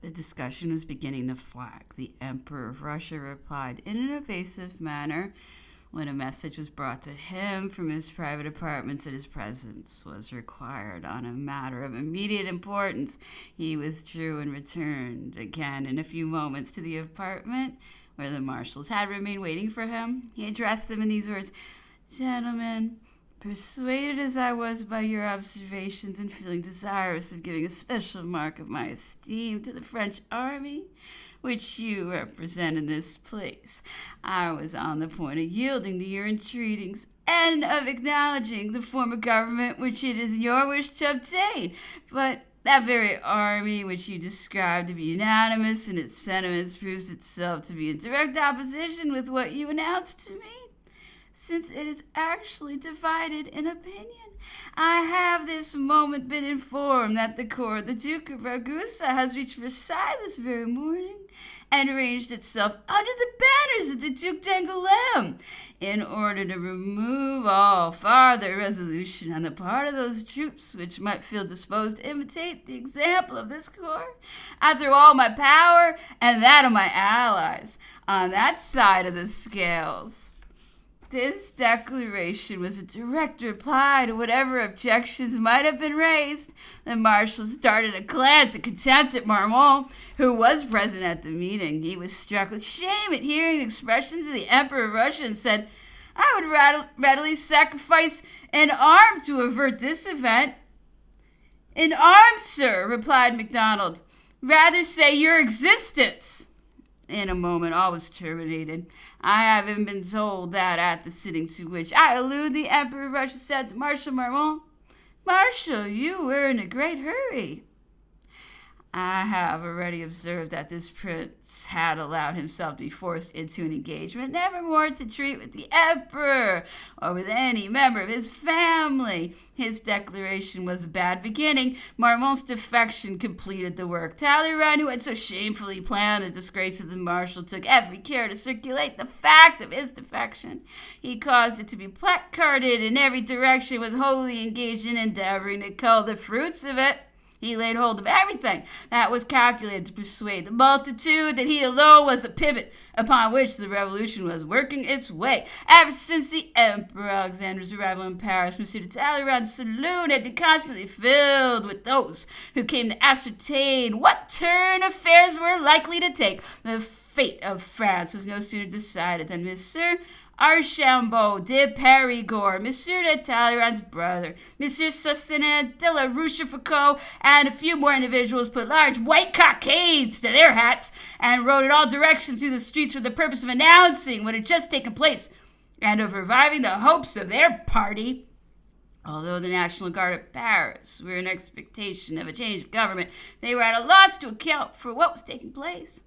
The discussion was beginning to flag. The Emperor of Russia replied in an evasive manner. When a message was brought to him from his private apartments that his presence was required on a matter of immediate importance, he withdrew and returned again in a few moments to the apartment where the marshals had remained waiting for him. He addressed them in these words: "Gentlemen, persuaded as I was by your observations and feeling desirous of giving a special mark of my esteem to the French army, which you represent in this place, I was on the point of yielding to your entreaties and of acknowledging the form of government which it is your wish to obtain. But that very army which you describe to be unanimous in its sentiments proves itself to be in direct opposition with what you announced to me, since it is actually divided in opinion. I have this moment been informed that the corps of the Duke of Ragusa has reached Versailles this very morning and arranged itself under the banners of the Duc d'Angoulême in order to remove all farther resolution on the part of those troops which might feel disposed to imitate the example of this corps. I throw all my power and that of my allies on that side of the scales." This declaration was a direct reply to whatever objections might have been raised. The marshals darted a glance of contempt at Marmont, who was present at the meeting. He was struck with shame at hearing the expressions of the Emperor of Russia and said, "I would readily sacrifice an arm to avert this event." "In arms, sir," replied MacDonald. "Rather say your existence." In a moment all was terminated. I haven't been told that at the sitting to which I allude, the Emperor of Russia said to Marshal Marmont, "Marshal, you were in a great hurry." I have already observed that this prince had allowed himself to be forced into an engagement never more to treat with the emperor or with any member of his family. His declaration was a bad beginning. Marmont's defection completed the work. Talleyrand, who had so shamefully planned the disgrace of the marshal, took every care to circulate the fact of his defection. He caused it to be placarded in every direction, was wholly engaged in endeavoring to cull the fruits of it. He laid hold of everything that was calculated to persuade the multitude that he alone was the pivot upon which the revolution was working its way. Ever since the Emperor Alexander's arrival in Paris, M. de Talleyrand's saloon had been constantly filled with those who came to ascertain what turn affairs were likely to take. The fate of France was no sooner decided than Mr. Archambault de Périgord, M. de Talleyrand's brother, M. Soussanet de la Rochefoucauld, and a few more individuals put large white cockades to their hats and rode in all directions through the streets for the purpose of announcing what had just taken place and of reviving the hopes of their party. Although the National Guard at Paris were in expectation of a change of government, they were at a loss to account for what was taking place.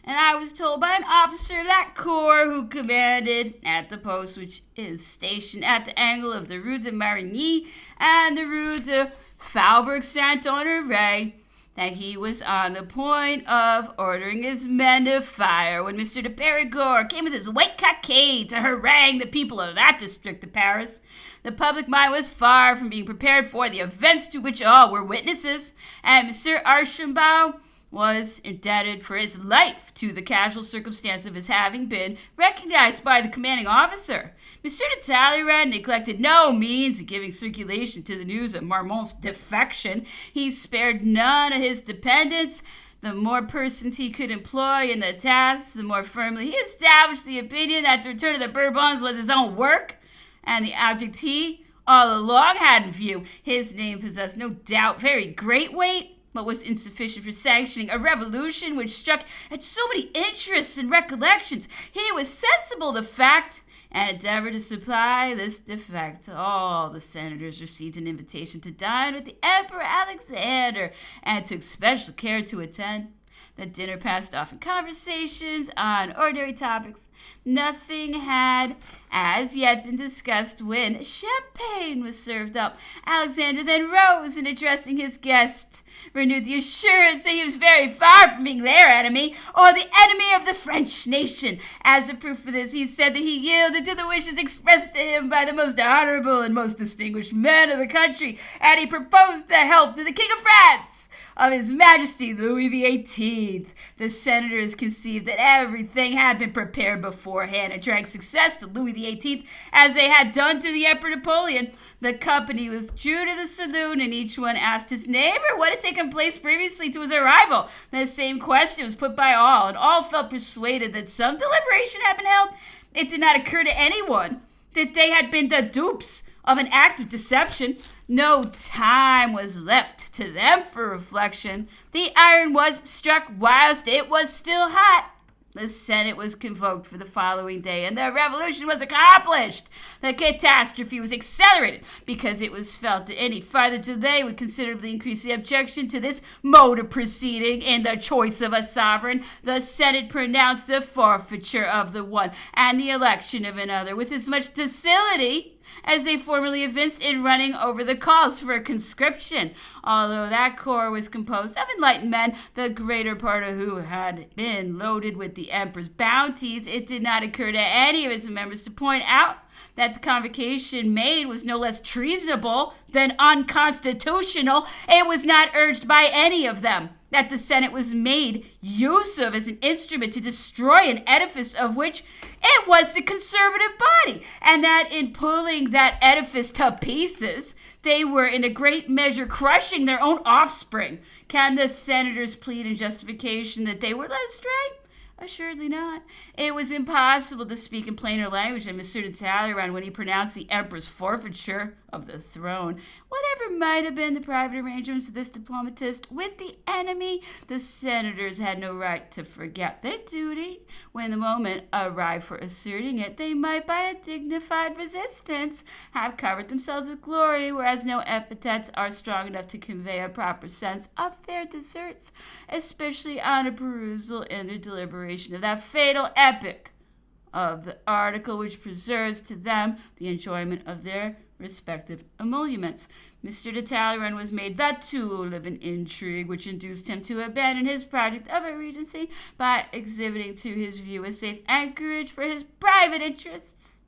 And I was told by an officer of that corps who commanded at the post which is stationed at the angle of the Rue de Marigny and the Rue de Faubourg-Saint-Honoré that he was on the point of ordering his men to fire when Mr. de Périgord came with his white cockade to harangue the people of that district of Paris. The public mind was far from being prepared for the events to which all were witnesses, and M. Archambault was indebted for his life to the casual circumstance of his having been recognized by the commanding officer. M. de Talleyrand neglected no means of giving circulation to the news of Marmont's defection. He spared none of his dependents. The more persons he could employ in the task, the more firmly he established the opinion that the return of the Bourbons was his own work, and the object he all along had in view. His name possessed no doubt very great weight, but was insufficient for sanctioning a revolution which struck at so many interests and recollections. He was sensible of the fact and endeavored to supply this defect. All the senators received an invitation to dine with the Emperor Alexander and took special care to attend. The dinner passed off in conversations on ordinary topics. Nothing had as yet been discussed when champagne was served up. Alexander then rose and, addressing his guests, renewed the assurance that he was very far from being their enemy or the enemy of the French nation. As a proof of this, he said that he yielded to the wishes expressed to him by the most honorable and most distinguished men of the country, and he proposed the health to the King of France. of His Majesty Louis XVIII. The senators conceived that everything had been prepared beforehand and drank success to Louis XVIII as they had done to the Emperor Napoleon. The company withdrew to the saloon, and each one asked his neighbor what had taken place previously to his arrival. The same question was put by all, and all felt persuaded that some deliberation had been held. It did not occur to anyone that they had been the dupes of an act of deception. No time was left to them for reflection. The iron was struck whilst it was still hot. The Senate was convoked for the following day, and the revolution was accomplished. The catastrophe was accelerated because it was felt that any farther delay would considerably increase the objection to this mode of proceeding in the choice of a sovereign. The Senate pronounced the forfeiture of the one and the election of another with as much docility as they formerly evinced in running over the calls for conscription. Although that corps was composed of enlightened men, the greater part of who had been loaded with the emperor's bounties, it did not occur to any of its members to point out that the convocation made was no less treasonable than unconstitutional. It was not urged by any of them that the Senate was made use of as an instrument to destroy an edifice of which it was the conservative body, and that in pulling that edifice to pieces, they were in a great measure crushing their own offspring. Can the senators plead in justification that they were led astray? Assuredly not. It was impossible to speak in plainer language than M. de Talleyrand when he pronounced the emperor's forfeiture of the throne. Whatever might have been the private arrangements of this diplomatist with the enemy, the senators had no right to forget their duty. When the moment arrived for asserting it, they might, by a dignified resistance, have covered themselves with glory, whereas no epithets are strong enough to convey a proper sense of their deserts, especially on a perusal in their deliberation of that fatal epic of the article which preserves to them the enjoyment of their respective emoluments. Mr. de Talleyrand was made the tool of an intrigue which induced him to abandon his project of a regency by exhibiting to his view a safe anchorage for his private interests.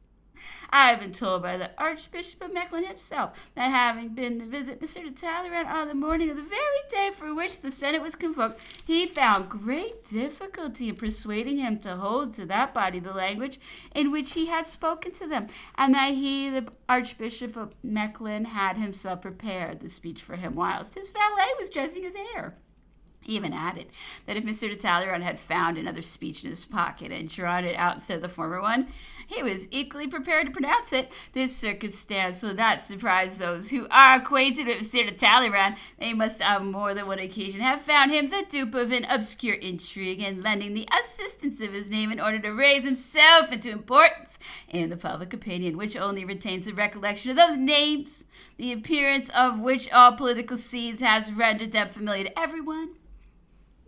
I have been told by the Archbishop of Mechlin himself that having been to visit Mr. de Talleyrand on the morning of the very day for which the Senate was convoked, he found great difficulty in persuading him to hold to that body the language in which he had spoken to them, and that he, the Archbishop of Mechlin, had himself prepared the speech for him whilst his valet was dressing his hair. He even added that if Mr. de Talleyrand had found another speech in his pocket and drawn it out instead of the former one, he was equally prepared to pronounce it. This circumstance will not surprise those who are acquainted with Mr. de Talleyrand. They must on more than one occasion have found him the dupe of an obscure intrigue and lending the assistance of his name in order to raise himself into importance in the public opinion, which only retains the recollection of those names, the appearance of which all political scenes has rendered them familiar to everyone.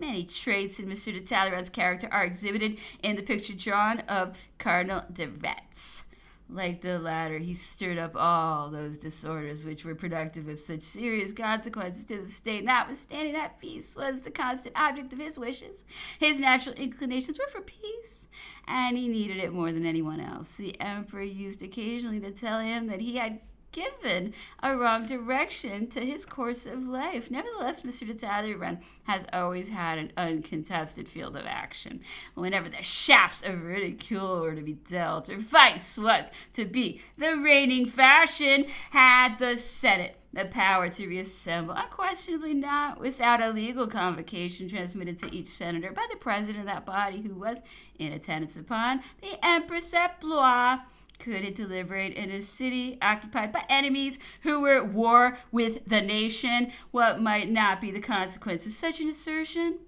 Many traits in Mr. de Talleyrand's character are exhibited in the picture drawn of Cardinal de Retz. Like the latter, he stirred up all those disorders which were productive of such serious consequences to the state. Notwithstanding that peace was the constant object of his wishes, his natural inclinations were for peace, and he needed it more than anyone else. The emperor used occasionally to tell him that he had given a wrong direction to his course of life. Nevertheless, Mr. de Talleyrand has always had an uncontested field of action. Whenever the shafts of ridicule were to be dealt, or vice was to be the reigning fashion, had the Senate the power to reassemble, unquestionably not without a legal convocation transmitted to each senator by the president of that body, who was in attendance upon the Empress at Blois. Could it deliberate in a city occupied by enemies who were at war with the nation? What might not be the consequence of such an assertion?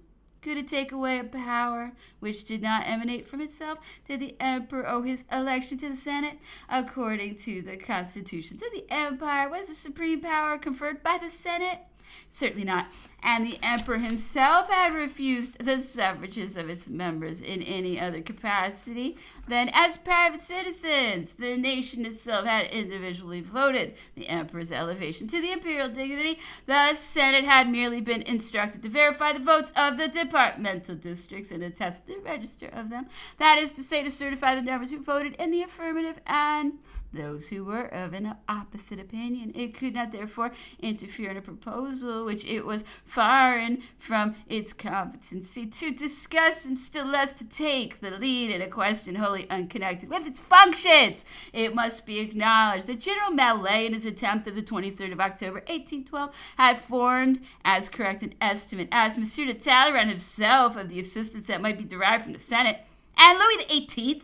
Could it take away a power which did not emanate from itself? Did the emperor owe his election to the Senate? According to the constitutions of the empire, was the supreme power conferred by the Senate? Certainly not. And the emperor himself had refused the suffrages of its members in any other capacity than as private citizens. The nation itself had individually voted the emperor's elevation to the imperial dignity. The Senate had merely been instructed to verify the votes of the departmental districts and attest the register of them. That is to say, to certify the numbers who voted in the affirmative and those who were of an opposite opinion. It could not therefore interfere in a proposal which it was foreign from its competency to discuss and still less to take the lead in a question wholly unconnected with its functions. It must be acknowledged that General Mallet, in his attempt of the 23rd of October, 1812, had formed as correct an estimate as Monsieur de Talleyrand himself of the assistance that might be derived from the Senate, and Louis XVIII,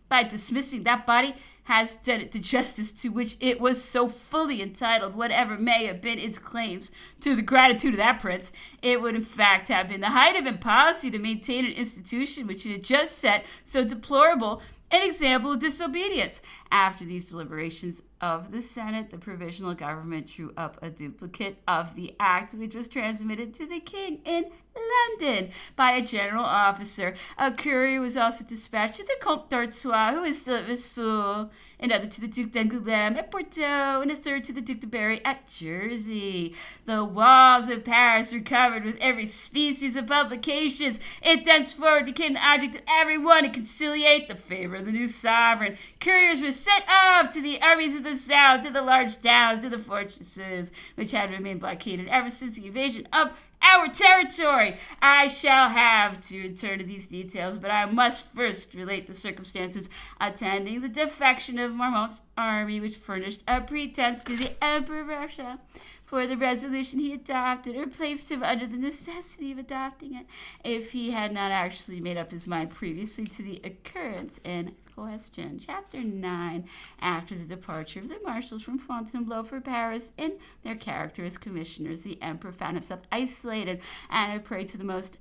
by dismissing that body, has done it the justice to which it was so fully entitled, whatever may have been its claims to the gratitude of that prince. It would in fact have been the height of impolicy to maintain an institution which it had just set so deplorable an example of disobedience. After these deliberations of the Senate, the provisional government drew up a duplicate of the act, which was transmitted to the king in London by a general officer. A courier was also dispatched to the Comte d'Artois, who is still at Vesoul, another to the Duc d'Angoulême at Bordeaux, and a third to the Duc de Berry at Jersey. The walls of Paris were covered with every species of publications. It thenceforward became the object of everyone to conciliate the favor of the new sovereign. Couriers were sent off to the armies of the south, to the large towns, to the fortresses, which had remained blockaded ever since the invasion of our territory. I shall have to return to these details, but I must first relate the circumstances attending the defection of Marmont's army, which furnished a pretense to the Emperor of Russia for the resolution he adopted, or placed him under the necessity of adopting it, if he had not actually made up his mind previously to the occurrence in question. Chapter 9. After the departure of the marshals from Fontainebleau for Paris in their character as commissioners, the emperor found himself isolated and a prey to the most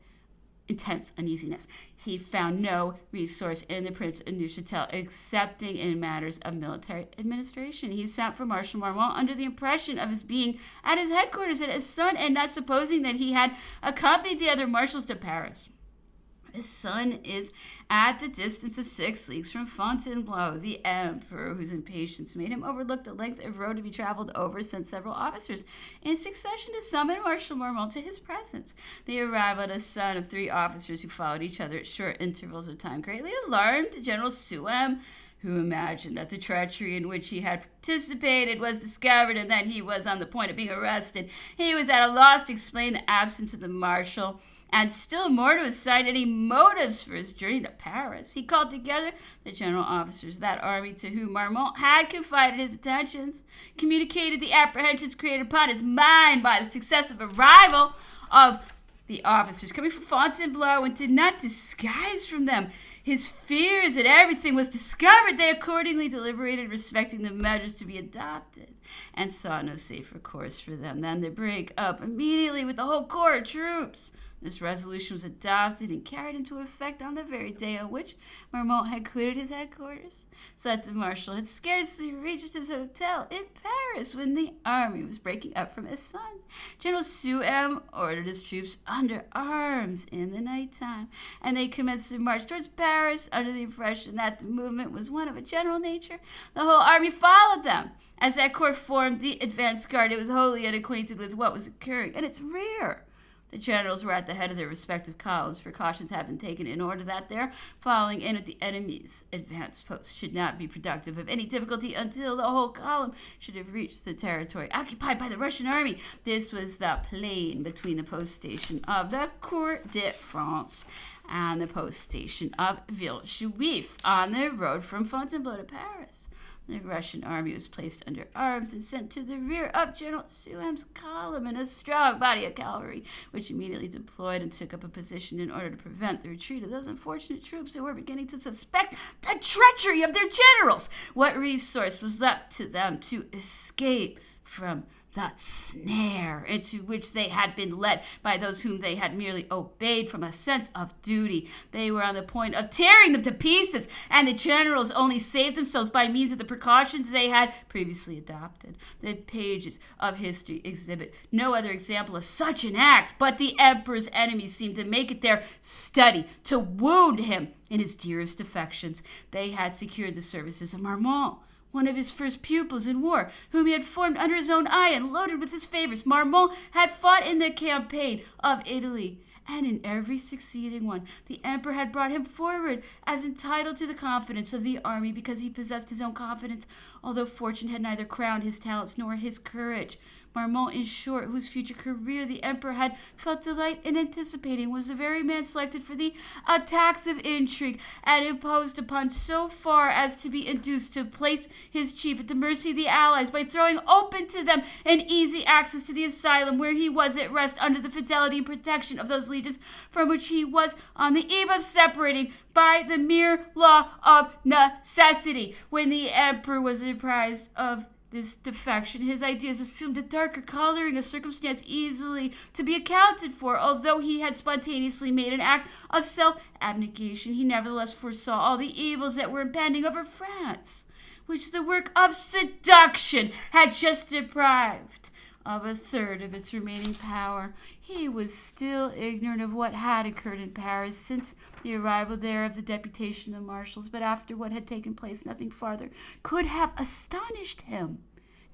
intense uneasiness. He found no resource in the Prince of Neuchâtel, excepting in matters of military administration. He sent for Marshal Marmont under the impression of his being at his headquarters at his son, and not supposing that he had accompanied the other marshals to Paris. His son is at the distance of 6 leagues from Fontainebleau. The emperor, whose impatience made him overlook the length of road to be traveled over, sent several officers in succession to summon Marshal Marmont to his presence. The arrival of the son of 3 officers who followed each other at short intervals of time greatly alarmed General Souham, who imagined that the treachery in which he had participated was discovered and that he was on the point of being arrested. He was at a loss to explain the absence of the marshal, and still more to assign any motives for his journey to Paris. He called together the general officers of that army to whom Marmont had confided his intentions, communicated the apprehensions created upon his mind by the successive arrival of the officers coming from Fontainebleau, and did not disguise from them his fears that everything was discovered. They accordingly deliberated respecting the measures to be adopted, and saw no safer course for them than to break up immediately with the whole corps of troops. This resolution was adopted and carried into effect on the very day on which Marmont had quitted his headquarters. Such a marshal had scarcely reached his hotel in Paris when the army was breaking up from his son. General Souham ordered his troops under arms in the nighttime, and they commenced to march towards Paris under the impression that the movement was one of a general nature. The whole army followed them. As that corps formed the advance guard, it was wholly unacquainted with what was occurring in its rear. The generals were at the head of their respective columns. Precautions had been taken in order that their falling in at the enemy's advanced post should not be productive of any difficulty until the whole column should have reached the territory occupied by the Russian army. This was the plain between the post station of the Cour de France and the post station of Villejuif on the road from Fontainebleau to Paris. The Russian army was placed under arms and sent to the rear of General Souham's column in a strong body of cavalry, which immediately deployed and took up a position in order to prevent the retreat of those unfortunate troops who were beginning to suspect the treachery of their generals. What resource was left to them to escape from the snare into which they had been led by those whom they had merely obeyed from a sense of duty? They were on the point of tearing them to pieces, and the generals only saved themselves by means of the precautions they had previously adopted. The pages of history exhibit no other example of such an act, but the emperor's enemies seemed to make it their study to wound him in his dearest affections. They had secured the services of Marmont, one of his first pupils in war, whom he had formed under his own eye and loaded with his favors. Marmont had fought in the campaign of Italy, and in every succeeding one the emperor had brought him forward as entitled to the confidence of the army because he possessed his own confidence, although fortune had neither crowned his talents nor his courage. Marmont, in short, whose future career the emperor had felt delight in anticipating, was the very man selected for the attacks of intrigue and imposed upon so far as to be induced to place his chief at the mercy of the allies by throwing open to them an easy access to the asylum where he was at rest under the fidelity and protection of those legions from which he was on the eve of separating by the mere law of necessity. When the emperor was apprised of this defection, his ideas assumed a darker coloring, a circumstance easily to be accounted for. Although he had spontaneously made an act of self-abnegation, he nevertheless foresaw all the evils that were impending over France, which the work of seduction had just deprived of a third of its remaining power. He was still ignorant of what had occurred in Paris since the arrival there of the deputation of marshals, but after what had taken place, nothing farther could have astonished him.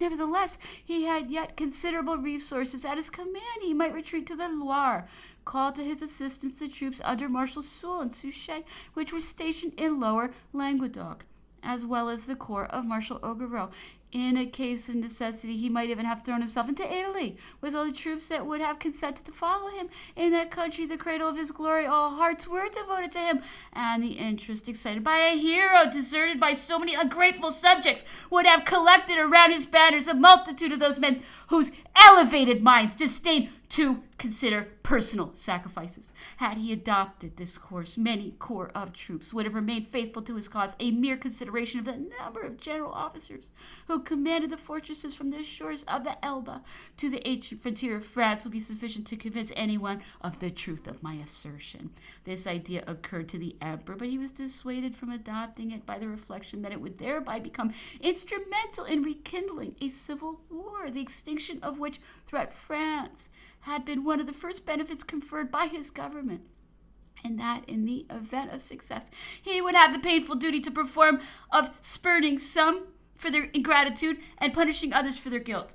Nevertheless, he had yet considerable resources at his command. He might retreat to the Loire, call to his assistance the troops under Marshal Soult and Suchet, which were stationed in Lower Languedoc, as well as the corps of Marshal Augereau. In a case of necessity, he might even have thrown himself into Italy with all the troops that would have consented to follow him. In that country, the cradle of his glory, all hearts were devoted to him, and the interest excited by a hero deserted by so many ungrateful subjects would have collected around his banners a multitude of those men whose elevated minds disdain to consider personal sacrifices. Had he adopted this course, many corps of troops would have remained faithful to his cause. A mere consideration of the number of general officers who commanded the fortresses from the shores of the Elbe to the ancient frontier of France will be sufficient to convince anyone of the truth of my assertion. This idea occurred to the emperor, but he was dissuaded from adopting it by the reflection that it would thereby become instrumental in rekindling a civil war, the extinction of which throughout France had been one of the first benefits conferred by his government, and that in the event of success he would have the painful duty to perform of spurning some for their ingratitude and punishing others for their guilt.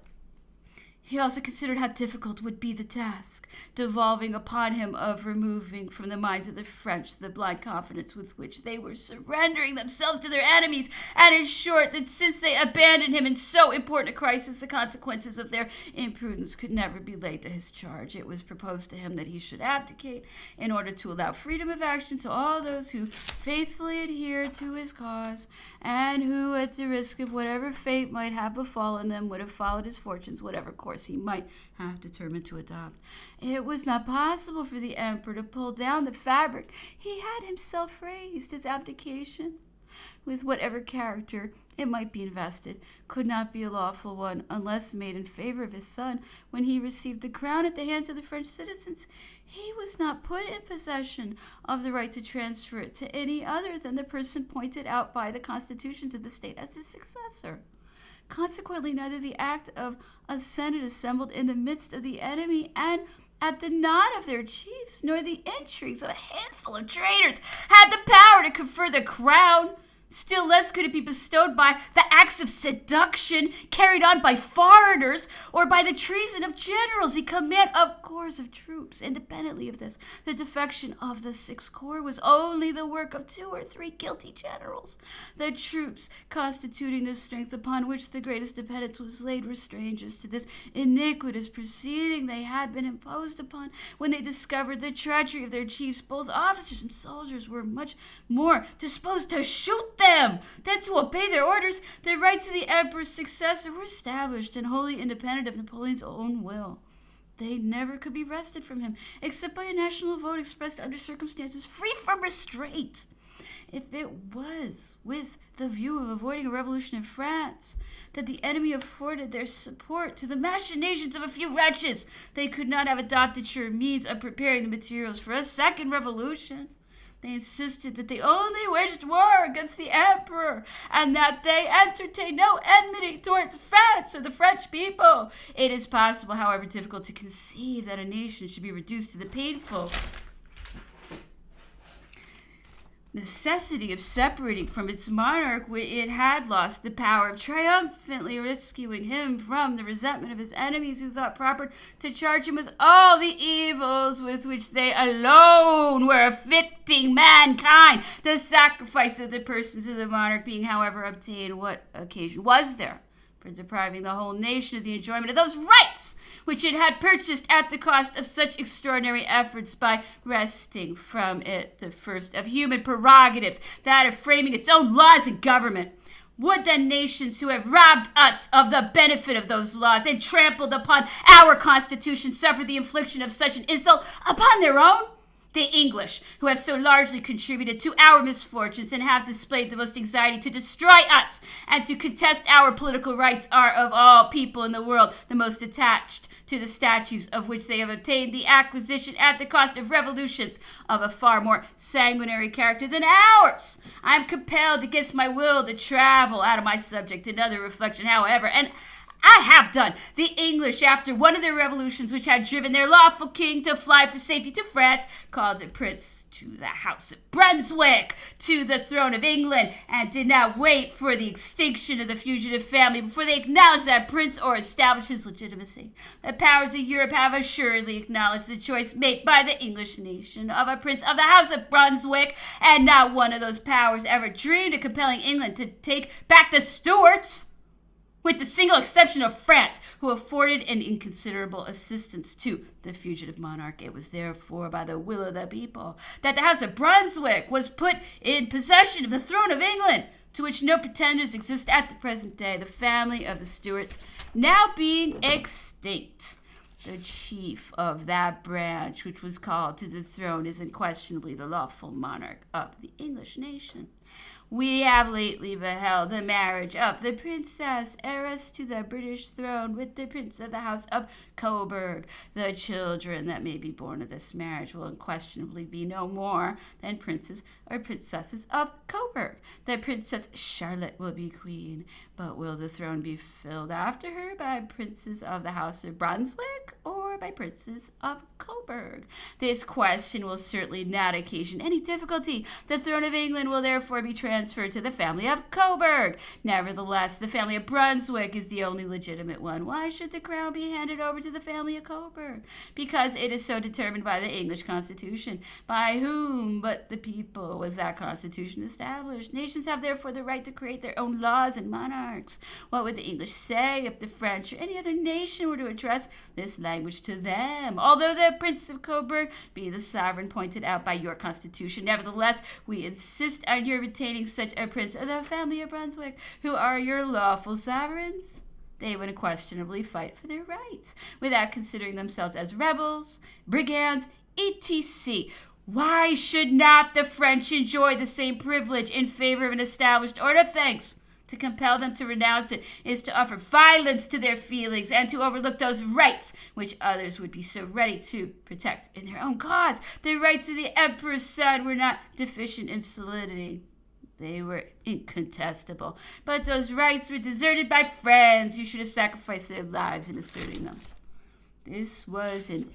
He also considered how difficult would be the task devolving upon him of removing from the minds of the French the blind confidence with which they were surrendering themselves to their enemies, and in short, that since they abandoned him in so important a crisis, the consequences of their imprudence could never be laid to his charge. It was proposed to him that he should abdicate in order to allow freedom of action to all those who faithfully adhered to his cause, and who, at the risk of whatever fate might have befallen them, would have followed his fortunes, whatever course he might have determined to adopt. It was not possible for the emperor to pull down the fabric he had himself raised. His abdication, with whatever character it might be invested, could not be a lawful one unless made in favor of his son. When he received the crown at the hands of the French citizens, he was not put in possession of the right to transfer it to any other than the person pointed out by the constitutions of the state as his successor. Consequently, neither the act of a senate assembled in the midst of the enemy and at the nod of their chiefs, nor the intrigues of a handful of traitors had the power to confer the crown. Still less could it be bestowed by the acts of seduction carried on by foreigners or by the treason of generals in command of corps of troops. Independently of this, the defection of the Sixth Corps was only the work of 2 or 3 guilty generals. The troops constituting the strength upon which the greatest dependence was laid were strangers to this iniquitous proceeding. They had been imposed upon when they discovered the treachery of their chiefs. Both officers and soldiers were much more disposed to shoot them than to obey their orders. The rights of the emperor's successor were established and wholly independent of Napoleon's own will. They never could be wrested from him, except by a national vote expressed under circumstances free from restraint. If it was with the view of avoiding a revolution in France that the enemy afforded their support to the machinations of a few wretches, they could not have adopted sure means of preparing the materials for a second revolution. They insisted that they only waged war against the emperor, and that they entertained no enmity towards France or the French people. It is possible, however difficult, to conceive that a nation should be reduced to the painful necessity of separating from its monarch when it had lost the power of triumphantly rescuing him from the resentment of his enemies, who thought proper to charge him with all the evils with which they alone were afflicting mankind. The sacrifice of the persons of the monarch being, however, obtained, what occasion was there for depriving the whole nation of the enjoyment of those rights which it had purchased at the cost of such extraordinary efforts by wresting from it the first of human prerogatives, that of framing its own laws and government. Would then nations who have robbed us of the benefit of those laws and trampled upon our Constitution suffer the infliction of such an insult upon their own? The English, who have so largely contributed to our misfortunes and have displayed the most anxiety to destroy us and to contest our political rights, are of all people in the world the most attached to the statutes of which they have obtained the acquisition at the cost of revolutions of a far more sanguinary character than ours. I am compelled against my will to travel out of my subject. Another reflection, however, and I have done. The English, after one of their revolutions which had driven their lawful king to fly for safety to France, called a prince to the house of Brunswick to the throne of England, and did not wait for the extinction of the fugitive family before they acknowledged that prince or established his legitimacy. The powers of Europe have assuredly acknowledged the choice made by the English nation of a prince of the house of Brunswick, and not one of those powers ever dreamed of compelling England to take back the Stuarts, with the single exception of France, who afforded an inconsiderable assistance to the fugitive monarch. It was therefore by the will of the people that the House of Brunswick was put in possession of the throne of England, to which no pretenders exist at the present day, the family of the Stuarts now being extinct. The chief of that branch which was called to the throne is unquestionably the lawful monarch of the English nation. We have lately beheld the marriage of the princess, heiress to the British throne, with the prince of the house of Coburg. The children that may be born of this marriage will unquestionably be no more than princes or princesses of Coburg. The Princess Charlotte will be queen, but will the throne be filled after her by princes of the house of Brunswick or by princes of Coburg? This question will certainly not occasion any difficulty. The throne of England will therefore be transferred to the family of Coburg. Nevertheless, the family of Brunswick is the only legitimate one. Why should the crown be handed over to the family of Coburg? Because it is so determined by the English Constitution. By whom but the people was that Constitution established? Nations have therefore the right to create their own laws and monarchs. What would the English say if the French or any other nation were to address this language to them? Although the Prince of Coburg be the sovereign pointed out by your Constitution, nevertheless, we insist on your retaining such a prince of the family of Brunswick, who are your lawful sovereigns. They would unquestionably fight for their rights, without considering themselves as rebels, brigands, etc. Why should not the French enjoy the same privilege in favor of an established order of things? To compel them to renounce it is to offer violence to their feelings and to overlook those rights which others would be so ready to protect in their own cause. The rights of the emperor's son were not deficient in solidity. They were incontestable. But those rights were deserted by friends who should have sacrificed their lives in asserting them. This was an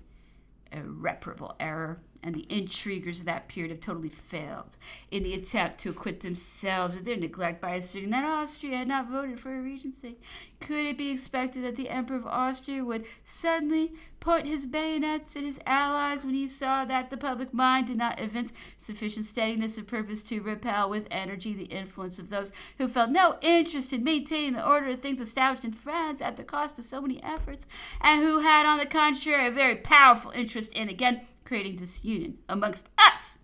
irreparable error, and the intriguers of that period have totally failed in the attempt to acquit themselves of their neglect by asserting that Austria had not voted for a regency. Could it be expected that the Emperor of Austria would suddenly point his bayonets at his allies when he saw that the public mind did not evince sufficient steadiness of purpose to repel with energy the influence of those who felt no interest in maintaining the order of things established in France at the cost of so many efforts, and who had, on the contrary, a very powerful interest in, again, creating disunion amongst us,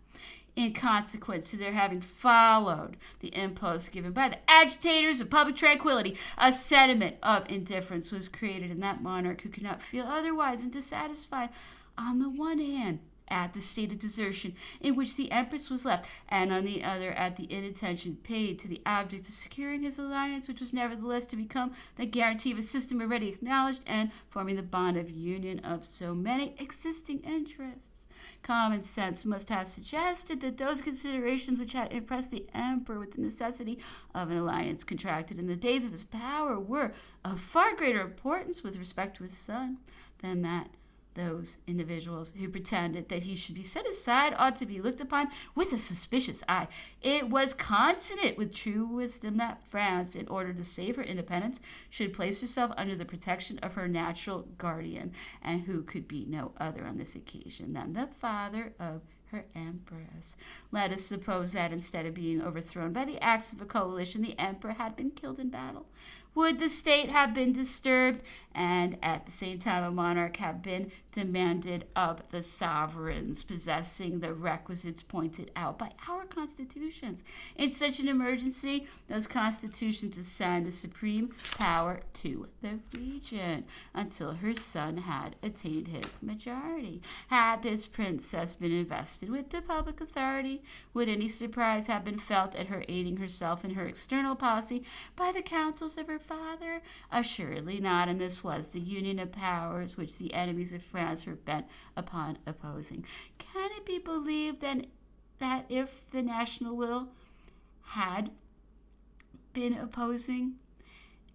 in consequence to their having followed the impulse given by the agitators of public tranquility? A sentiment of indifference was created in that monarch, who could not feel otherwise than dissatisfied, on the one hand, at the state of desertion in which the empress was left, and on the other at the inattention paid to the object of securing his alliance, which was nevertheless to become the guarantee of a system already acknowledged and forming the bond of union of so many existing interests. Common sense must have suggested that those considerations which had impressed the emperor with the necessity of an alliance contracted in the days of his power were of far greater importance with respect to his son than that those individuals who pretended that he should be set aside ought to be looked upon with a suspicious eye. It was consonant with true wisdom that France, in order to save her independence, should place herself under the protection of her natural guardian, and who could be no other on this occasion than the father of her empress. Let us suppose that instead of being overthrown by the acts of a coalition, the emperor had been killed in battle. would the state have been disturbed, and at the same time a monarch have been demanded of the sovereigns possessing the requisites pointed out by our constitutions. In such an emergency, those constitutions assign the supreme power to the regent until her son had attained his majority. Had this princess been invested with the public authority, would any surprise have been felt at her aiding herself in her external policy by the counsels of her father? Assuredly not, and this was the union of powers which the enemies of France were bent upon opposing. Can it be believed then that if the national will had been opposing,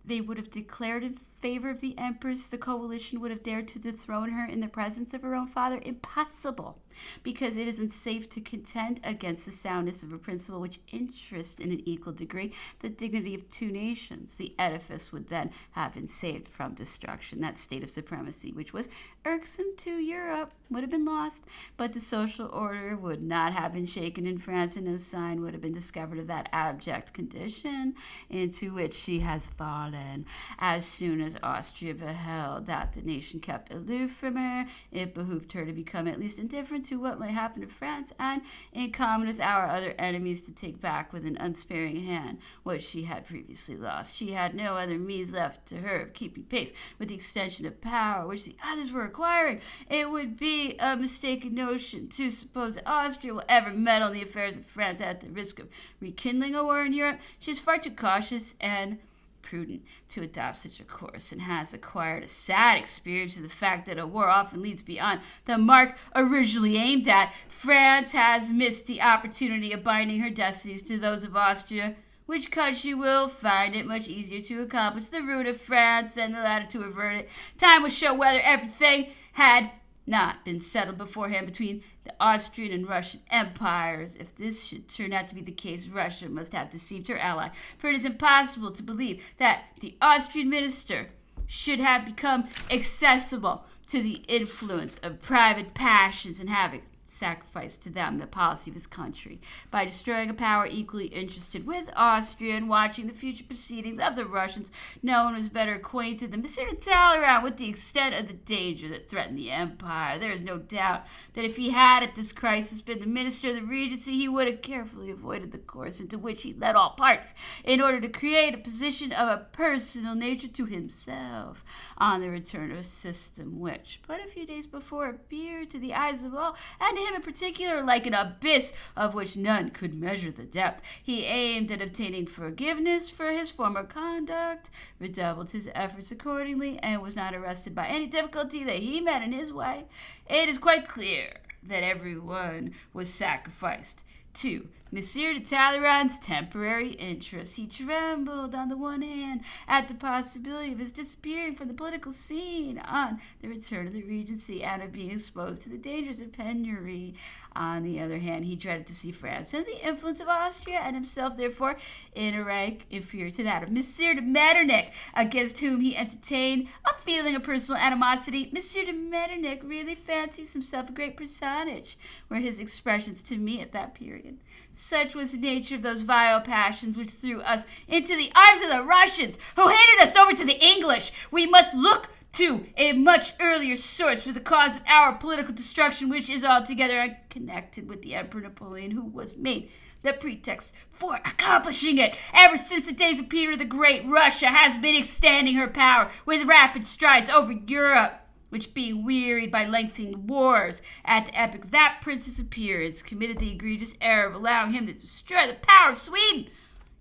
they would have declared in favor of the empress, the coalition would have dared to dethrone her in the presence of her own father? Impossible, because it isn't safe to contend against the soundness of a principle which interests in an equal degree the dignity of two nations. The edifice would then have been saved from destruction. That state of supremacy, which was irksome to Europe, would have been lost, but the social order would not have been shaken in France, and no sign would have been discovered of that abject condition into which she has fallen. As soon as Austria beheld that the nation kept aloof from her, it behooved her to become at least indifferent to what might happen to France, and in common with our other enemies to take back with an unsparing hand what she had previously lost. She had no other means left to her of keeping pace with the extension of power which the others were acquiring. It would be a mistaken notion to suppose that Austria will ever meddle in the affairs of France at the risk of rekindling a war in Europe. She is far too cautious and prudent to adopt such a course, and has acquired a sad experience of the fact that a war often leads beyond the mark originally aimed at. France has missed the opportunity of binding her destinies to those of Austria. Which country will find it much easier to accomplish the ruin of France than the latter to avert it? Time will show whether everything had not been settled beforehand between the Austrian and Russian empires. If this should turn out to be the case, Russia must have deceived her ally, for it is impossible to believe that the Austrian minister should have become accessible to the influence of private passions and have sacrificed to them the policy of his country by destroying a power equally interested with Austria and watching the future proceedings of the Russians. No one was better acquainted than M. de Talleyrand with the extent of the danger that threatened the empire. There is no doubt that if he had at this crisis been the minister of the regency, he would have carefully avoided the course into which he led all parts in order to create a position of a personal nature to himself on the return of a system which but a few days before appeared to the eyes of all, and to him in particular, like an abyss of which none could measure the depth. He aimed at obtaining forgiveness for his former conduct, redoubled his efforts accordingly, and was not arrested by any difficulty that he met in his way. It is quite clear that everyone was sacrificed to M. de Talleyrand's temporary interest. He trembled on the one hand at the possibility of his disappearing from the political scene on the return of the regency and of being exposed to the dangers of penury. On the other hand, he dreaded to see France under the influence of Austria, and himself, therefore, in a rank inferior to that of M. de Metternich, against whom he entertained a feeling of personal animosity. M. de Metternich really fancies himself a great personage, were his expressions to me at that period. Such was the nature of those vile passions which threw us into the arms of the Russians, who handed us over to the English. We must look to a much earlier source for the cause of our political destruction, which is altogether unconnected with the Emperor Napoleon, who was made the pretext for accomplishing it. Ever since the days of Peter the Great, Russia has been extending her power with rapid strides over Europe, which, being wearied by lengthening wars at the epoch of that prince's appearance, committed the egregious error of allowing him to destroy the power of Sweden.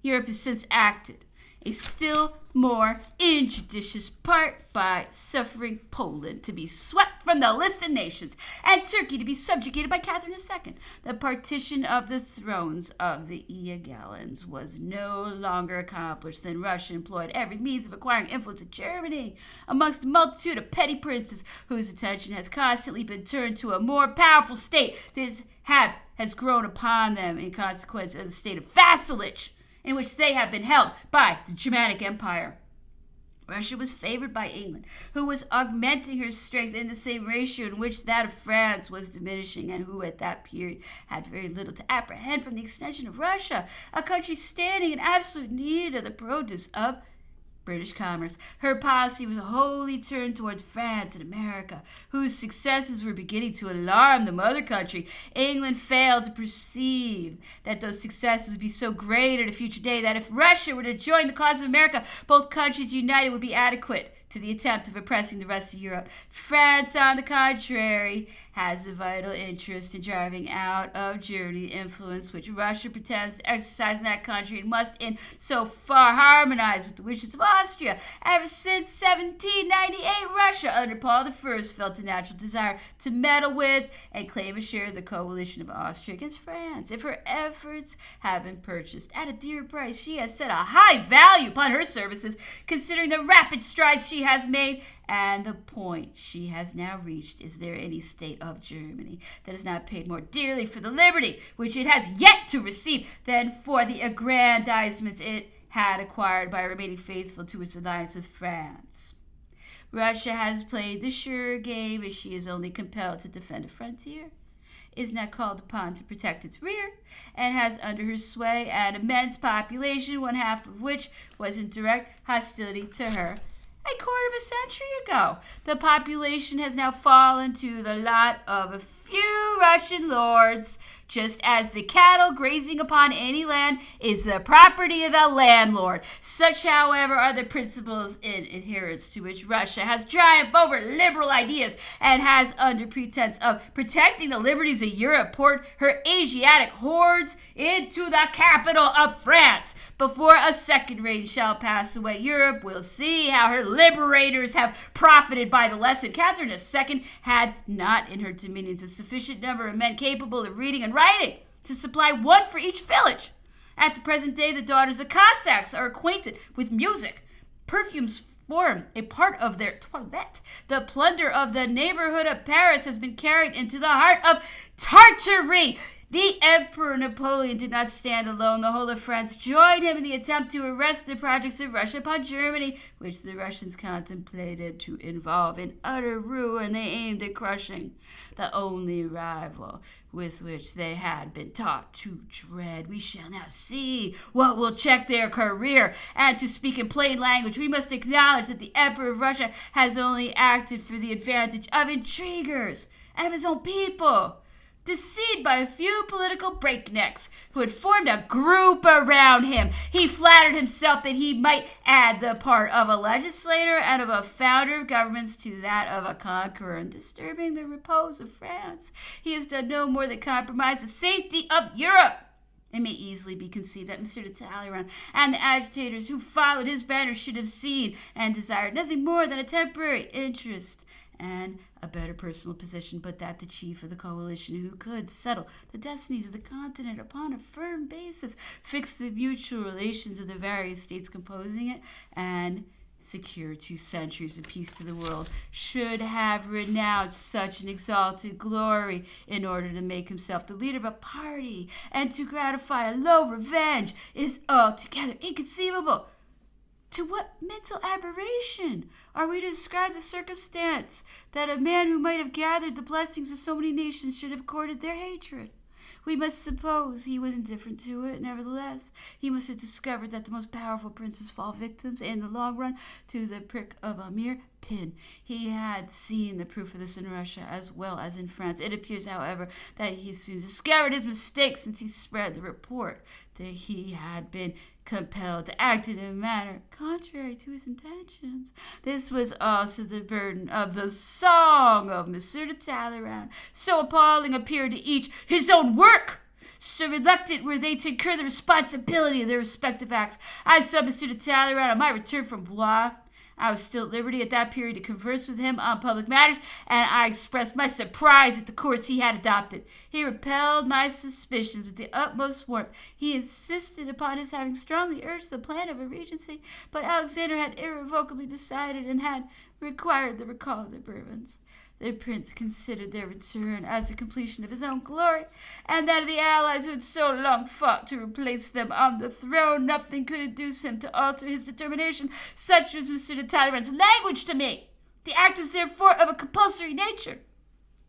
Europe has since acted a still more injudicious part by suffering Poland to be swept from the list of nations and Turkey to be subjugated by Catherine II. The partition of the thrones of the Iagallons was no longer accomplished than Russia employed every means of acquiring influence in Germany amongst a multitude of petty princes whose attention has constantly been turned to a more powerful state that has grown upon them in consequence of the state of vassalage in which they have been held by the Germanic Empire. Russia was favored by England, who was augmenting her strength in the same ratio in which that of France was diminishing, and who at that period had very little to apprehend from the extension of Russia, a country standing in absolute need of the produce of British commerce. Her policy was wholly turned towards France and America, whose successes were beginning to alarm the mother country. England failed to perceive that those successes would be so great at a future day that if Russia were to join the cause of America, both countries united would be adequate to the attempt of oppressing the rest of Europe. France, on the contrary, has a vital interest in driving out of Germany the influence which Russia pretends to exercise in that country, and must in so far harmonize with the wishes of Austria. Ever since 1798, Russia under Paul I felt a natural desire to meddle with and claim a share of the coalition of Austria against France. If her efforts have been purchased at a dear price, she has set a high value upon her services, considering the rapid strides she has made and the point she has now reached. Is there any state of Germany that has not paid more dearly for the liberty which it has yet to receive than for the aggrandizements it had acquired by remaining faithful to its alliance with France? Russia has played the sure game, as she is only compelled to defend a frontier, is now called upon to protect its rear, and has under her sway an immense population, one half of which was in direct hostility to her. A quarter of a century ago, the population has now fallen to the lot of a few Russian lords, just as the cattle grazing upon any land is the property of the landlord. Such, however, are the principles in adherence to which Russia has triumphed over liberal ideas, and has, under pretense of protecting the liberties of Europe, poured her Asiatic hordes into the capital of France. Before a second reign shall pass away, Europe will see how her liberators have profited by the lesson. Catherine II had not in her dominions a sufficient number of men capable of reading and writing to supply one for each village. At the present day, the daughters of Cossacks are acquainted with music. Perfumes form a part of their toilette. The plunder of the neighborhood of Paris has been carried into the heart of Tartary. The Emperor Napoleon did not stand alone. The whole of France joined him in the attempt to arrest the projects of Russia upon Germany, which the Russians contemplated to involve in utter ruin. They aimed at crushing the only rival with which they had been taught to dread. We shall now see what will check their career. And to speak in plain language, we must acknowledge that the Emperor of Russia has only acted for the advantage of intriguers and of his own people, deceived by a few political breaknecks who had formed a group around him. He flattered himself that he might add the part of a legislator and of a founder of governments to that of a conqueror. In disturbing the repose of France, he has done no more than compromise the safety of Europe. It may easily be conceived that M. de Talleyrand and the agitators who followed his banner should have seen and desired nothing more than a temporary interest and a better personal position, but that the chief of the coalition, who could settle the destinies of the continent upon a firm basis, fix the mutual relations of the various states composing it, and secure 2 centuries of peace to the world, should have renounced such an exalted glory in order to make himself the leader of a party and to gratify a low revenge, is altogether inconceivable. To what mental aberration are we to ascribe the circumstance that a man who might have gathered the blessings of so many nations should have courted their hatred? We must suppose he was indifferent to it. Nevertheless, he must have discovered that the most powerful princes fall victims in the long run to the prick of a mere pin. He had seen the proof of this in Russia as well as in France. It appears, however, that he soon discovered his mistake, since he spread the report that he had been compelled to act in a manner contrary to his intentions. This was also the burden of the song of M. de Talleyrand. So appalling appeared to each his own work, so reluctant were they to incur the responsibility of their respective acts. I saw M. de Talleyrand on my return from Blois. I was still at liberty at that period to converse with him on public matters, and I expressed my surprise at the course he had adopted. He repelled my suspicions with the utmost warmth. He insisted upon his having strongly urged the plan of a regency, but Alexander had irrevocably decided and had required the recall of the Bourbons. The prince considered their return as the completion of his own glory, and that of the allies who had so long fought to replace them on the throne. Nothing could induce him to alter his determination. Such was M. de Talleyrand's language to me. The act was therefore of a compulsory nature.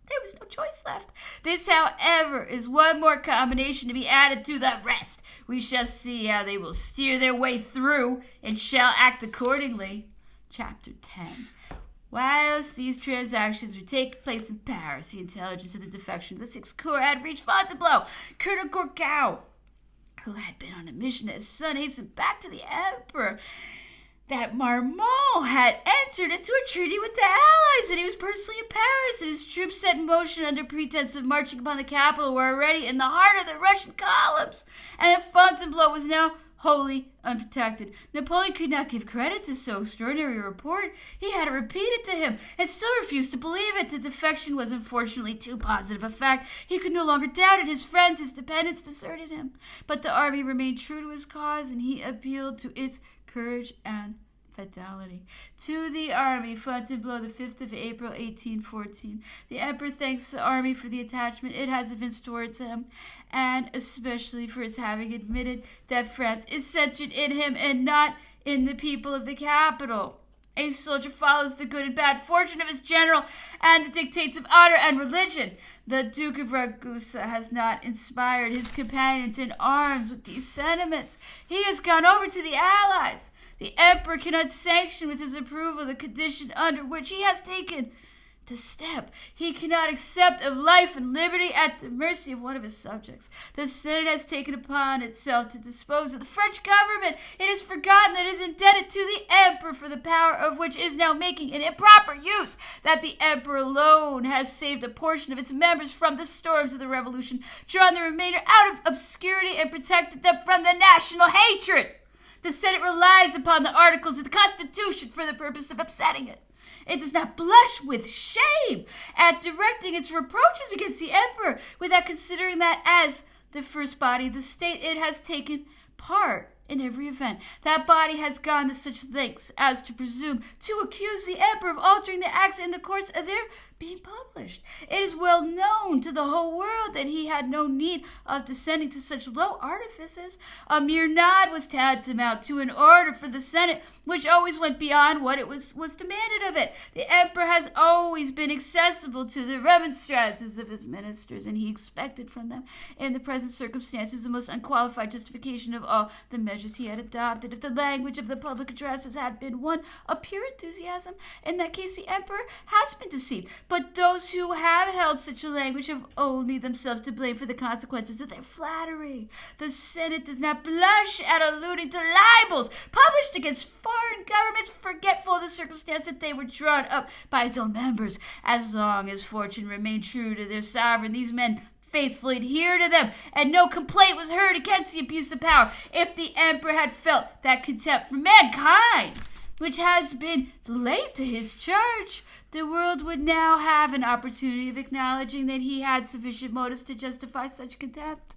There was no choice left. This, however, is one more combination to be added to the rest. We shall see how they will steer their way through and shall act accordingly. Chapter 10. Whilst these transactions were taking place in Paris, the intelligence of the defection of the Sixth Corps had reached Fontainebleau. Colonel Gourgaud, who had been on a mission that his son hastened back to the Emperor, that Marmont had entered into a treaty with the Allies, and he was personally in Paris, and his troops set in motion under pretense of marching upon the capital were already in the heart of the Russian columns, and that Fontainebleau was now wholly unprotected. Napoleon could not give credit to so extraordinary a report. He had to repeat it to him, and still refused to believe it. The defection was unfortunately too positive a fact. He could no longer doubt it. His friends, his dependents deserted him. But the army remained true to his cause, and he appealed to its courage and fidelity. To the army, Fontainebleau, the 5th of April, 1814. The Emperor thanks the army for the attachment it has evinced towards him, and especially for its having admitted that France is centered in him and not in the people of the capital. A soldier follows the good and bad fortune of his general and the dictates of honor and religion. The Duke of Ragusa has not inspired his companions in arms with these sentiments. He has gone over to the Allies. The Emperor cannot sanction with his approval the condition under which he has taken the step. He cannot accept of life and liberty at the mercy of one of his subjects. The Senate has taken upon itself to dispose of the French government. It has forgotten that it is indebted to the Emperor for the power of which it is now making an improper use, that the Emperor alone has saved a portion of its members from the storms of the Revolution, drawn the remainder out of obscurity, and protected them from the national hatred. The Senate relies upon the articles of the Constitution for the purpose of upsetting it. It does not blush with shame at directing its reproaches against the Emperor, without considering that as the first body of the state it has taken part in every event. That body has gone to such lengths as to presume to accuse the Emperor of altering the acts in the course of their being published. It is well known to the whole world that he had no need of descending to such low artifices. A mere nod was tantamount to an order for the Senate, which always went beyond what it was demanded of it. The Emperor has always been accessible to the remonstrances of his ministers, and he expected from them, in the present circumstances, the most unqualified justification of all the measures he had adopted. If the language of the public addresses had been one of pure enthusiasm, in that case the Emperor has been deceived. But those who have held such a language have only themselves to blame for the consequences of their flattery. The Senate does not blush at alluding to libels published against foreign governments, forgetful of the circumstance that they were drawn up by its own members. As long as fortune remained true to their sovereign, these men faithfully adhered to them, and no complaint was heard against the abuse of power. If the Emperor had felt that contempt for mankind which has been laid to his charge, the world would now have an opportunity of acknowledging that he had sufficient motives to justify such contempt.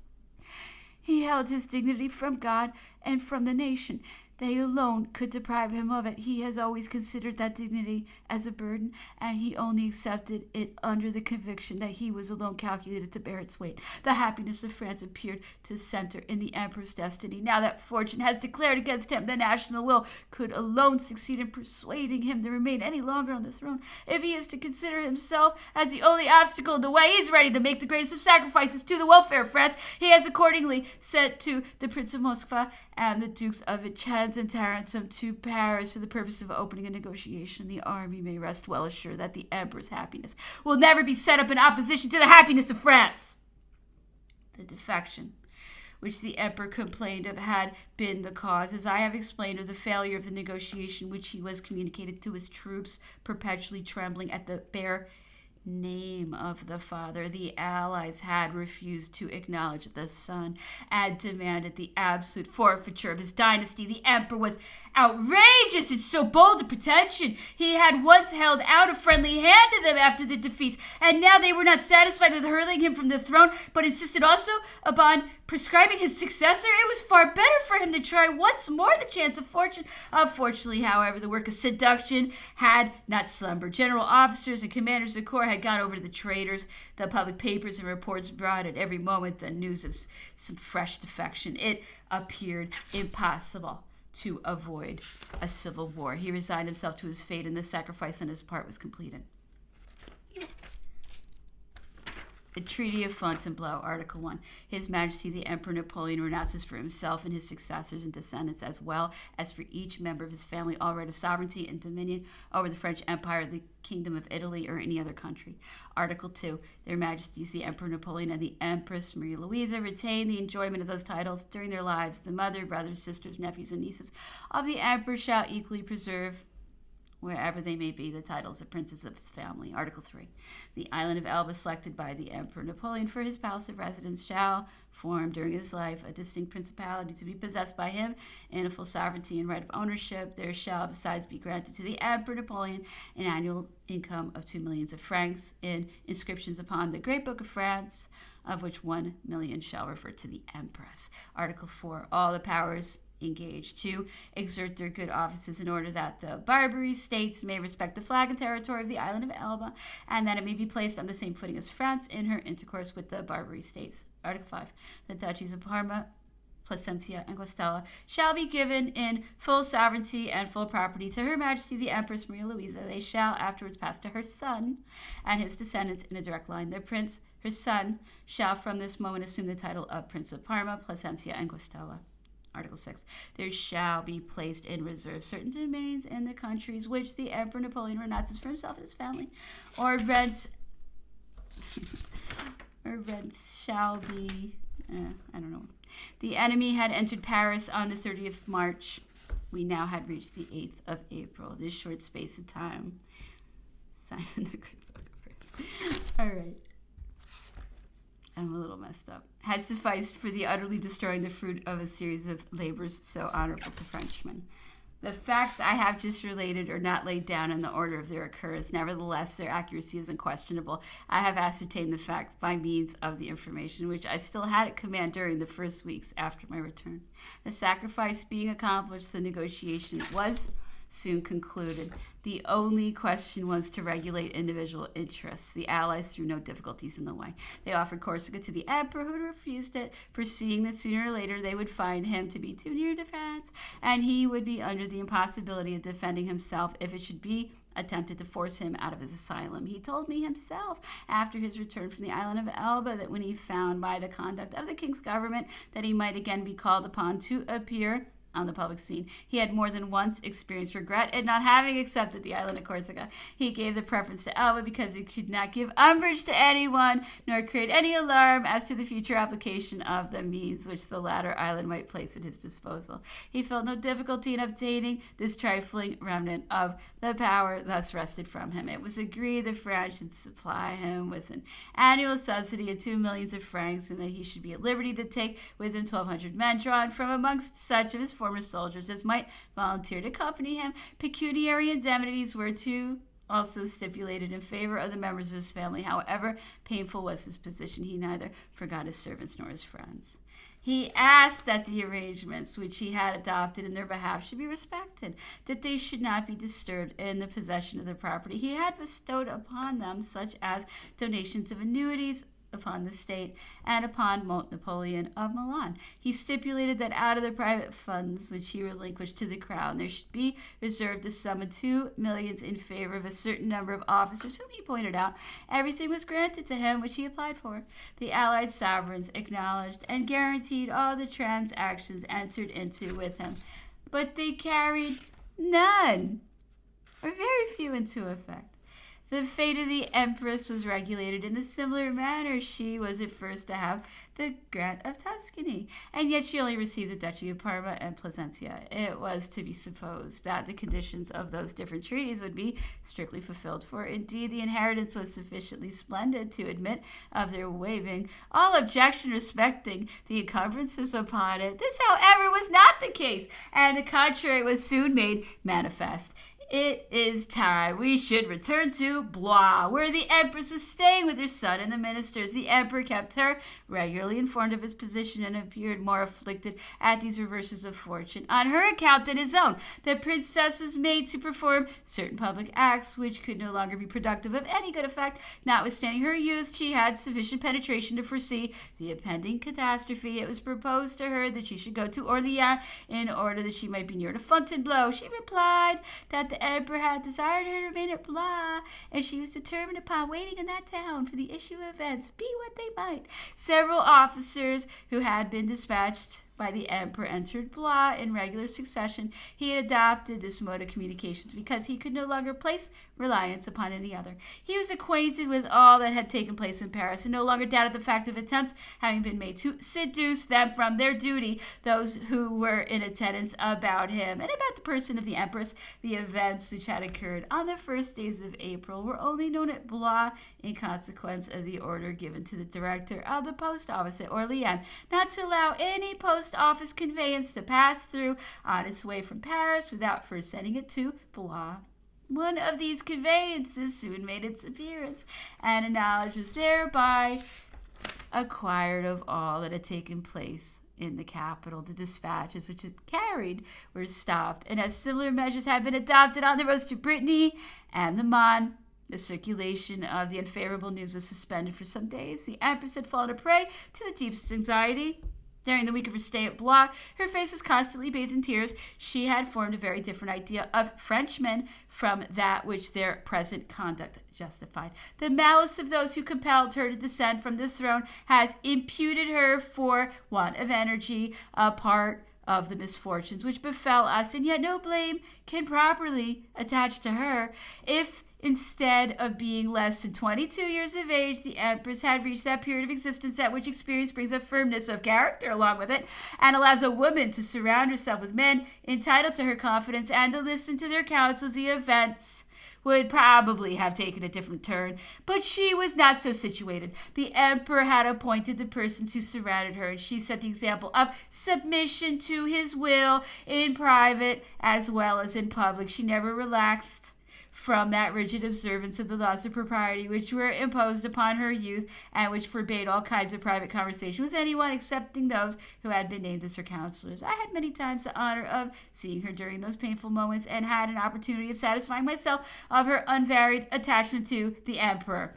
He held his dignity from God and from the nation. They alone could deprive him of it. He has always considered that dignity as a burden, and he only accepted it under the conviction that he was alone calculated to bear its weight. The happiness of France appeared to center in the Emperor's destiny. Now that fortune has declared against him, the national will could alone succeed in persuading him to remain any longer on the throne. If he is to consider himself as the only obstacle in the way, he is ready to make the greatest of sacrifices to the welfare of France. He has accordingly sent to the Prince of Moscow and the Dukes of Vicenza and Tarentum to Paris for the purpose of opening a negotiation. The army may rest well assured that the Emperor's happiness will never be set up in opposition to the happiness of France. The defection which the Emperor complained of had been the cause, as I have explained, of the failure of the negotiation which he was communicated to his troops, perpetually trembling at the bare name of the father. The Allies had refused to acknowledge the son and demanded the absolute forfeiture of his dynasty. The Emperor was outrageous in so bold a pretension. He had once held out a friendly hand to them after the defeats, and now they were not satisfied with hurling him from the throne, but insisted also upon prescribing his successor. It was far better for him to try once more the chance of fortune. Unfortunately, however, the work of seduction had not slumbered. General officers and commanders of corps had gone over to the traitors. The public papers and reports brought at every moment the news of some fresh defection. It appeared impossible to avoid a civil war. He resigned himself to his fate, and the sacrifice on his part was completed. The Treaty of Fontainebleau, Article 1. His Majesty the Emperor Napoleon renounces for himself and his successors and descendants, as well as for each member of his family, all right of sovereignty and dominion over the French Empire, the Kingdom of Italy, or any other country. Article 2. Their Majesties the Emperor Napoleon and the Empress Maria Louisa retain the enjoyment of those titles during their lives. The mother, brothers, sisters, nephews, and nieces of the Emperor shall equally preserve, wherever they may be, the titles of princes of his family. Article 3. The island of Elba, selected by the Emperor Napoleon for his palace of residence, shall form during his life a distinct principality to be possessed by him in a full sovereignty and right of ownership. There shall besides be granted to the Emperor Napoleon an annual income of 2 millions of francs in inscriptions upon the Great Book of France, of which 1 million shall refer to the Empress. Article 4. All the powers engaged to exert their good offices in order that the Barbary states may respect the flag and territory of the island of Elba, and that it may be placed on the same footing as France in her intercourse with the Barbary states. Article 5. The duchies of Parma, Plasencia, and Guastella shall be given in full sovereignty and full property to Her Majesty the Empress Maria Louisa. They shall afterwards pass to her son and his descendants in a direct line. The prince, her son, shall from this moment assume the title of Prince of Parma, Plasencia, and Guastella. Article 6. There shall be placed in reserve certain domains in the countries which the Emperor Napoleon renounces for himself and his family, or rents shall be, I don't know. The enemy had entered Paris on the 30th of March. We now had reached the 8th of April. This short space of time. Signed in the Great Book of France. All right. I'm a little messed up. Had sufficed for the utterly destroying the fruit of a series of labors so honorable to Frenchmen. The facts I have just related are not laid down in the order of their occurrence. Nevertheless, their accuracy is unquestionable. I have ascertained the fact by means of the information which I still had at command during the first weeks after my return. The sacrifice being accomplished, the negotiation was soon concluded. The only question was to regulate individual interests. The Allies threw no difficulties in the way. They offered Corsica to the Emperor, who refused it, foreseeing that sooner or later they would find him to be too near to France, and he would be under the impossibility of defending himself if it should be attempted to force him out of his asylum. He told me himself, after his return from the island of Elba, that when he found by the conduct of the king's government that he might again be called upon to appear on the public scene, he had more than once experienced regret at not having accepted the island of Corsica. He gave the preference to Elba because it could not give umbrage to anyone, nor create any alarm as to the future application of the means which the latter island might place at his disposal. He felt no difficulty in obtaining this trifling remnant of the power thus wrested from him. It was agreed that France should supply him with an annual subsidy of 2 millions of francs, and that he should be at liberty to take with him 1,200 men drawn from amongst such of his former soldiers as might volunteer to accompany him. Pecuniary indemnities were also stipulated in favor of the members of his family. However painful was his position, he neither forgot his servants nor his friends. He asked that the arrangements which he had adopted in their behalf should be respected, that they should not be disturbed in the possession of the property he had bestowed upon them, such as donations of annuities upon the state and upon Napoleon of Milan. He stipulated that out of the private funds which he relinquished to the crown, there should be reserved a sum of 2 millions in favor of a certain number of officers whom he pointed out. Everything was granted to him which he applied for. The allied sovereigns acknowledged and guaranteed all the transactions entered into with him, but they carried none, or very few, into effect. The fate of the Empress was regulated in a similar manner. She was at first to have the grant of Tuscany, and yet she only received the Duchy of Parma and Plasencia. It was to be supposed that the conditions of those different treaties would be strictly fulfilled, for indeed the inheritance was sufficiently splendid to admit of their waiving all objection respecting the encumbrances upon it. This, however, was not the case, and the contrary was soon made manifest. It is time we should return to Blois, where the Empress was staying with her son and the ministers. The Emperor kept her regularly informed of his position and appeared more afflicted at these reverses of fortune on her account than his own. The princess was made to perform certain public acts which could no longer be productive of any good effect. Notwithstanding her youth, she had sufficient penetration to foresee the impending catastrophe. It was proposed to her that she should go to Orleans in order that she might be near to Fontainebleau. She replied that the the emperor had desired her to remain at Blois, and she was determined upon waiting in that town for the issue of events, be what they might. Several officers who had been dispatched by the emperor entered Blois in regular succession. He had adopted this mode of communications because he could no longer place reliance upon any other. He was acquainted with all that had taken place in Paris and no longer doubted the fact of attempts having been made to seduce them from their duty, those who were in attendance about him and about the person of the empress. The events which had occurred on the first days of April were only known at Blois in consequence of the order given to the director of the post office at Orleans not to allow any post office conveyance to pass through on its way from Paris without first sending it to Blois. One of these conveyances soon made its appearance, and a knowledge was thereby acquired of all that had taken place in the capital. The dispatches which it carried were stopped, and as similar measures had been adopted on the roads to Brittany and the Marne, the circulation of the unfavorable news was suspended for some days. The empress had fallen a prey to the deepest anxiety. During the week of her stay at Blois, her face was constantly bathed in tears. She had formed a very different idea of Frenchmen from that which their present conduct justified. The malice of those who compelled her to descend from the throne has imputed her for want of energy a part of the misfortunes which befell us, and yet no blame can properly attach to her. If instead of being less than 22 years of age, the empress had reached that period of existence at which experience brings a firmness of character along with it and allows a woman to surround herself with men entitled to her confidence and to listen to their counsels, the events would probably have taken a different turn. But she was not so situated. The emperor had appointed the persons who surrounded her, and she set the example of submission to his will in private as well as in public. She never relaxed from that rigid observance of the laws of propriety which were imposed upon her youth and which forbade all kinds of private conversation with anyone excepting those who had been named as her counselors. I had many times the honor of seeing her during those painful moments and had an opportunity of satisfying myself of her unvaried attachment to the emperor.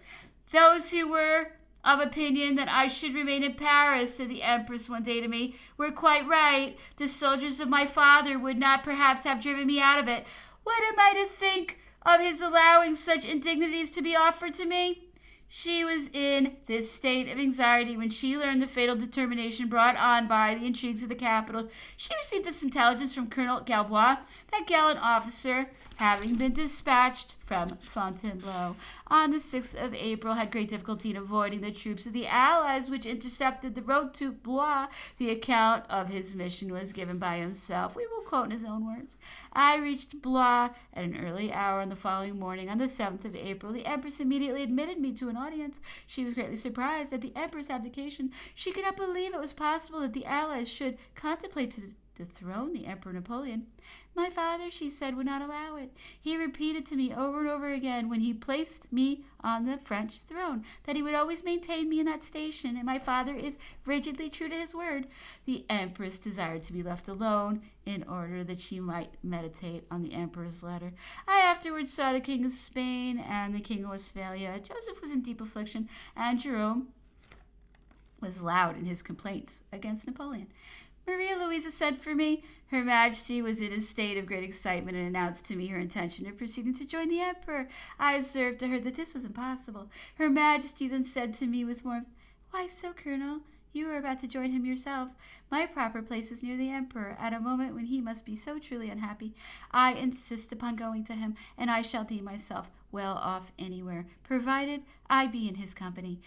Those who were of opinion that I should remain in Paris, said the empress one day to me, were quite right. The soldiers of my father would not perhaps have driven me out of it. What am I to think of his allowing such indignities to be offered to me? She was in this state of anxiety when she learned the fatal determination brought on by the intrigues of the capital. She received this intelligence from Colonel Galbois, that gallant officer, having been dispatched from Fontainebleau on the 6th of April, had great difficulty in avoiding the troops of the Allies which intercepted the road to Blois. The account of his mission was given by himself. We will quote in his own words. I reached Blois at an early hour on the following morning, on the 7th of April. The empress immediately admitted me to an audience. She was greatly surprised at the emperor's abdication. She could not believe it was possible that the Allies should contemplate to dethrone the Emperor Napoleon. My father, she said, would not allow it. He repeated to me over and over again, when he placed me on the French throne, that he would always maintain me in that station, and my father is rigidly true to his word. The empress desired to be left alone in order that she might meditate on the emperor's letter. I afterwards saw the king of Spain and the king of Westphalia. Joseph was in deep affliction, and Jerome was loud in his complaints against Napoleon. Maria Louisa sent for me. Her Majesty was in a state of great excitement and announced to me her intention of proceeding to join the Emperor. I observed to her that this was impossible. Her Majesty then said to me with warmth, "Why so, Colonel? You are about to join him yourself. My proper place is near the Emperor, at a moment when he must be so truly unhappy. I insist upon going to him, and I shall deem myself well off anywhere, provided I be in his company."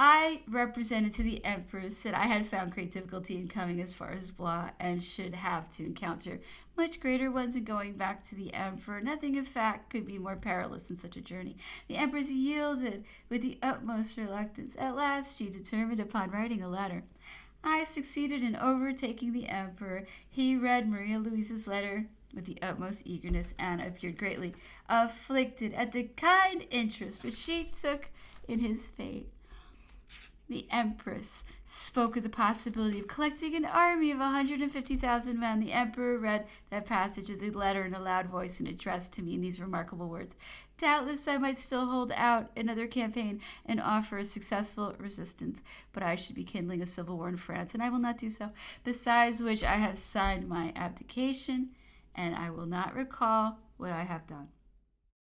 I represented to the Empress that I had found great difficulty in coming as far as Blois, and should have to encounter much greater ones in going back to the Emperor. Nothing, in fact, could be more perilous than such a journey. The Empress yielded with the utmost reluctance. At last she determined upon writing a letter. I succeeded in overtaking the Emperor. He read Maria Louisa's letter with the utmost eagerness, and appeared greatly afflicted at the kind interest which she took in his fate. The Empress spoke of the possibility of collecting an army of 150,000 men. The Emperor read that passage of the letter in a loud voice and addressed to me in these remarkable words. Doubtless I might still hold out another campaign and offer a successful resistance, but I should be kindling a civil war in France, and I will not do so. Besides which, I have signed my abdication, and I will not recall what I have done.